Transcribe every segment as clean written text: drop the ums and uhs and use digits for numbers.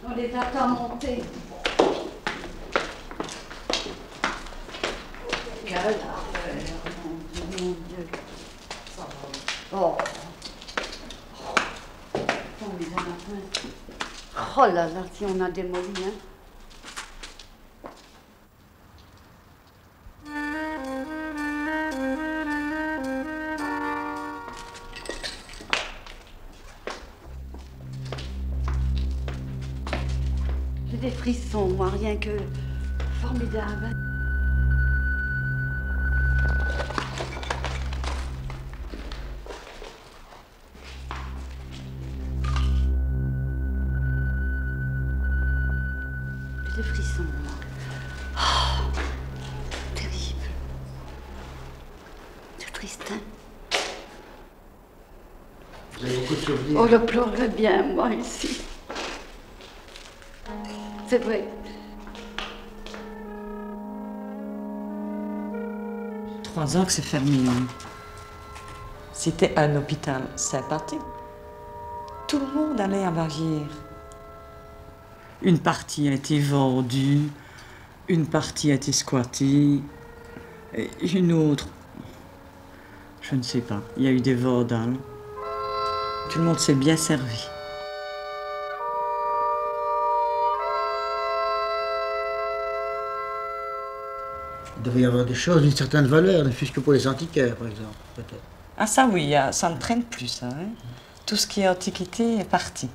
On les attend monter. Et là, mon Dieu, mon Dieu. Oh. Oh là là, si on a démoli, hein. J'ai des frissons, moi, rien que formidable. J'ai des frissons, moi. Oh, terrible. C'est triste, hein. Vous avez beaucoup de souvenirs. Oh, je pleurerais bien, moi, ici. C'est vrai. Trois ans que c'est fermé. C'était un hôpital sympathique. Tout le monde allait à Bavière. Une partie a été vendue, une partie a été squattée, et une autre, je ne sais pas. Il y a eu des vandales. Tout le monde s'est bien servi. Il devait y avoir des choses d'une certaine valeur, ne fût-ce que pour les antiquaires, par exemple, peut-être. Ah ça oui, ça ne traîne plus, ça. Hein. Tout ce qui est antiquité est parti.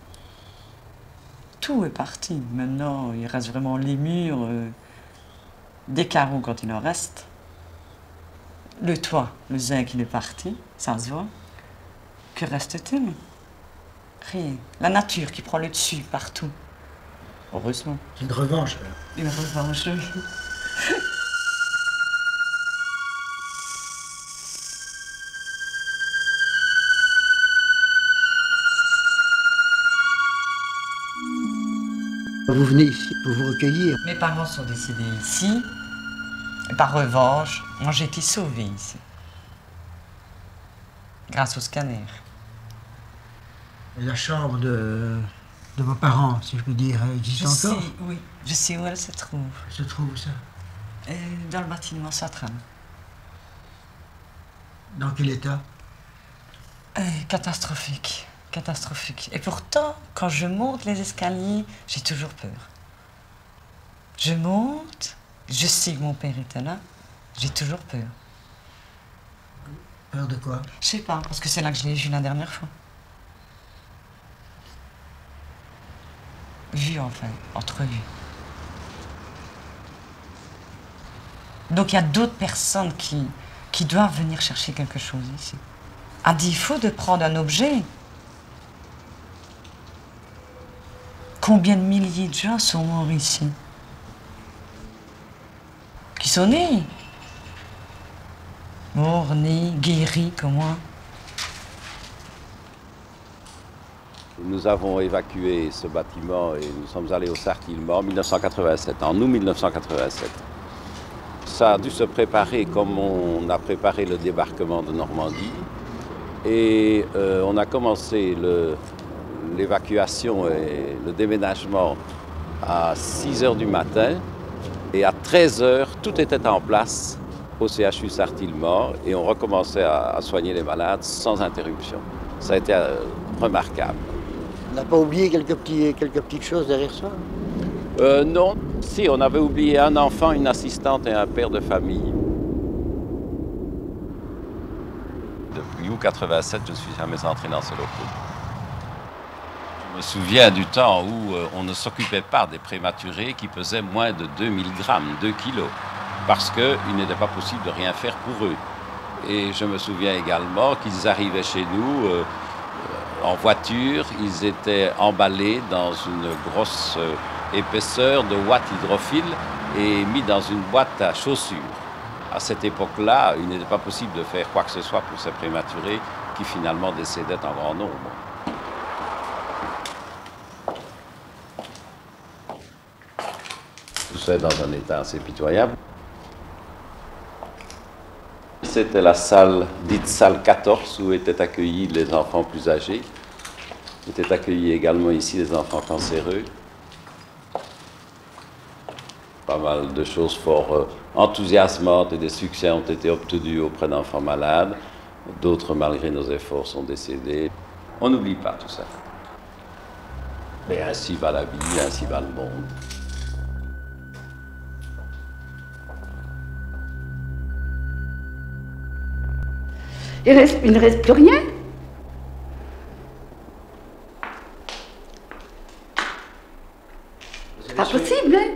Tout est parti. Maintenant, il reste vraiment les murs, des carreaux quand il en reste. Le toit, le zinc, il est parti, ça se voit. Que reste-t-il? Rien. La nature qui prend le dessus partout. Heureusement. C'est une revanche, alors. Une revanche, oui. Vous venez ici pour vous recueillir. Mes parents sont décédés ici. Et par revanche, moi j'ai été sauvée ici. Grâce au scanner. Et la chambre de vos parents, si je puis dire, existe encore? Oui, je sais où elle se trouve. Elle se trouve où ça? Dans le bâtiment central. Dans quel état? Catastrophique. Catastrophique. Et pourtant, quand je monte les escaliers, j'ai toujours peur. Je monte, je sais que mon père était là, j'ai toujours peur. Peur de quoi? Je sais pas, parce que c'est là que je l'ai vu la dernière fois. Vu enfin, entrevu. Donc il y a d'autres personnes qui doivent venir chercher quelque chose ici. À défaut de prendre un objet. Combien de milliers de gens sont morts ici? Qui sont nés? Morts, nés, guéris comme moi. Nous avons évacué ce bâtiment et nous sommes allés au Sartillement en 1987, en août 1987. Ça a dû se préparer comme on a préparé le débarquement de Normandie. Et on a commencé l'évacuation et le déménagement à 6 h du matin. Et à 13 h, tout était en place au CHU Sartillement et on recommençait à soigner les malades sans interruption. Ça a été remarquable. On n'a pas oublié quelques petites choses derrière ça? Non, si, on avait oublié un enfant, une assistante et un père de famille. Depuis août 87, je ne suis jamais entré dans ce locaux. Je me souviens du temps où on ne s'occupait pas des prématurés qui pesaient moins de 2000 grammes, 2 kilos, parce qu'il n'était pas possible de rien faire pour eux. Et je me souviens également qu'ils arrivaient chez nous en voiture, ils étaient emballés dans une grosse épaisseur de ouate hydrophile et mis dans une boîte à chaussures. À cette époque-là, il n'était pas possible de faire quoi que ce soit pour ces prématurés qui finalement décédaient en grand nombre. Tout ça est dans un état assez pitoyable. C'était la salle, dite salle 14, où étaient accueillis les enfants plus âgés. Étaient accueillis également ici les enfants cancéreux. Pas mal de choses fort enthousiasmantes et des succès ont été obtenus auprès d'enfants malades. D'autres, malgré nos efforts, sont décédés. On n'oublie pas tout ça. Mais ainsi va la vie, ainsi va le monde. Il ne reste plus rien. C'est pas possible, hein?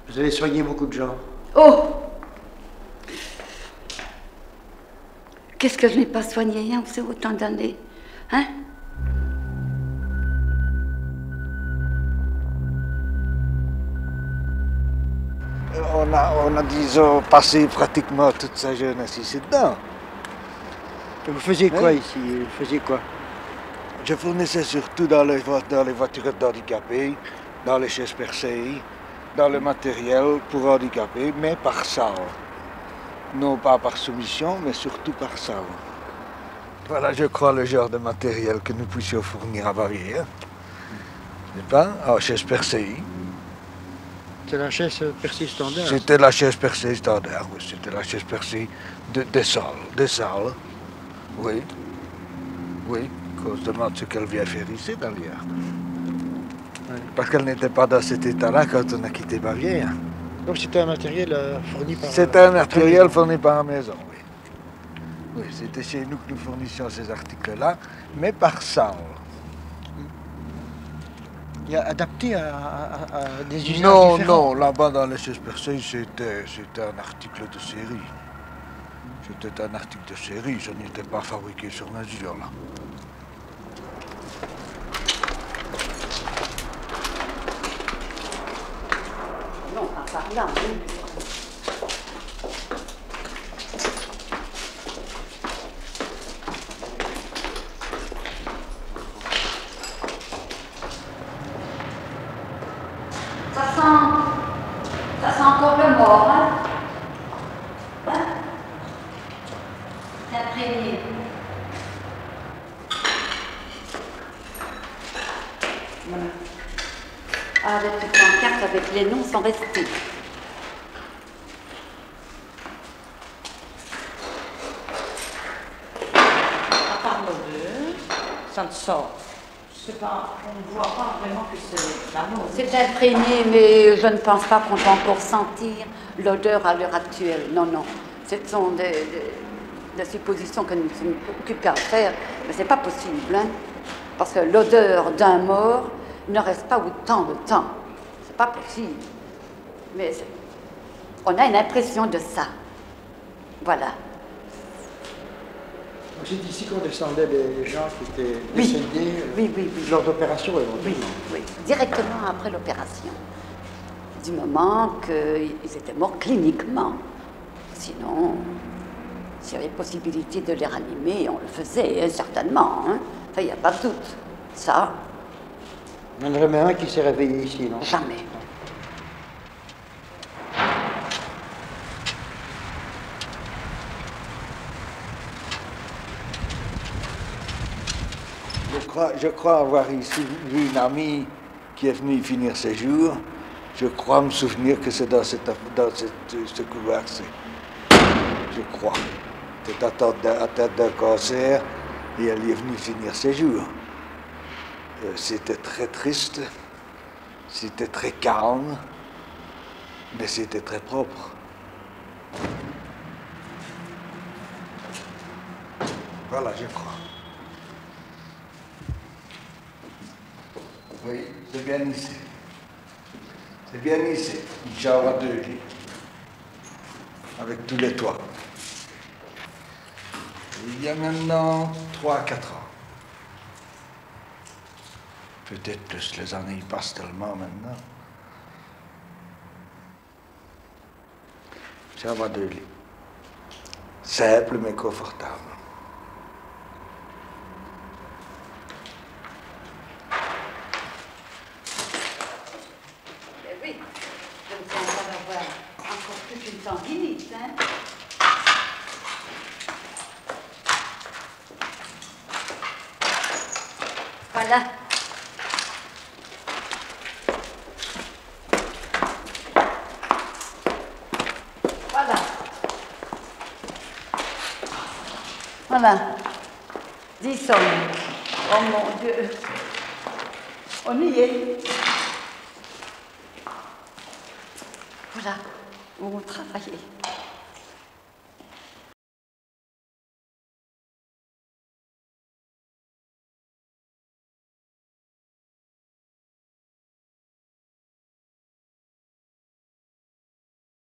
Vous avez soigné beaucoup de gens. Oh! Qu'est-ce que je n'ai pas soigné, hein, c'est autant d'années, hein? On a, disons, passé pratiquement toute sa jeunesse ici dedans. Et vous faisiez quoi ici? Vous faisiez quoi? Je fournissais surtout dans les voitures d'handicapés, dans les chaises percées, dans le matériel pour handicapés, mais par salle. Non pas par soumission, mais surtout par salle. Voilà, je crois, le genre de matériel que nous puissions fournir à Bavière. N'est-ce pas? En chaise percée. C'est la chaise percée standard. C'était la chaise percée standard, oui. C'était la chaise percée des salles. Oui. Oui, qu'on se demande ce qu'elle vient faire ici, d'ailleurs. Oui. Parce qu'elle n'était pas dans cet état-là quand on a quitté Bavière. Donc c'était un matériel fourni par... C'était un matériel fourni par la maison, oui. Oui, c'était chez nous que nous fournissions ces articles-là, mais par salle. Il a adapté à des usages différents. Non, là-bas dans les chaises percées, c'était un article de série. C'était un article de série, ça n'était pas fabriqué sur mesure, là. Non, pas par là, hein. Ça sent encore le mort, hein? Hein? C'est imprégné. Voilà. Ah, les petites pancartes avec les noms sont restés. À part l'odeur, ça ne sort. Je sais pas, on ne voit pas vraiment que c'est l'amour. C'est imprégné, mais je ne pense pas qu'on va encore sentir l'odeur à l'heure actuelle. Non, non. Ce sont des suppositions que nous ne sommes occupés à faire, mais ce n'est pas possible, hein? Parce que l'odeur d'un mort ne reste pas autant de temps. C'est pas possible. Mais on a une impression de ça. Voilà. C'est ici qu'on descendait des gens qui étaient Oui. décédés Oui. lors d'opérations éventuellement. Oui, directement après l'opération. Du moment qu'ils étaient morts cliniquement. Sinon, s'il y avait possibilité de les ranimer, on le faisait, hein, certainement. Hein. Enfin, il n'y a pas de doute. Ça, Il n'y en a jamais un qui s'est réveillé ici, non? jamais. Je crois avoir ici vu une amie qui est venue finir ses jours. Je crois me souvenir que c'est dans ce couloir-ci. Je crois. Elle était atteinte d'un cancer et elle y est venue finir ses jours. C'était très triste, c'était très calme, mais c'était très propre. Voilà, je crois. Oui, c'est bien ici. C'est bien ici. Une chambre à 2 lits. Avec tous les toits. Il y a maintenant 3 à 4 ans. Peut-être plus, les années passent tellement maintenant. Chambre à 2 lits. Simple mais confortable. Oui, je ne sens pas d'avoir encore plus une tendinite, hein. Voilà. Voilà. 10 hommes. Oh mon Dieu. On y est. Voilà où on travaillait.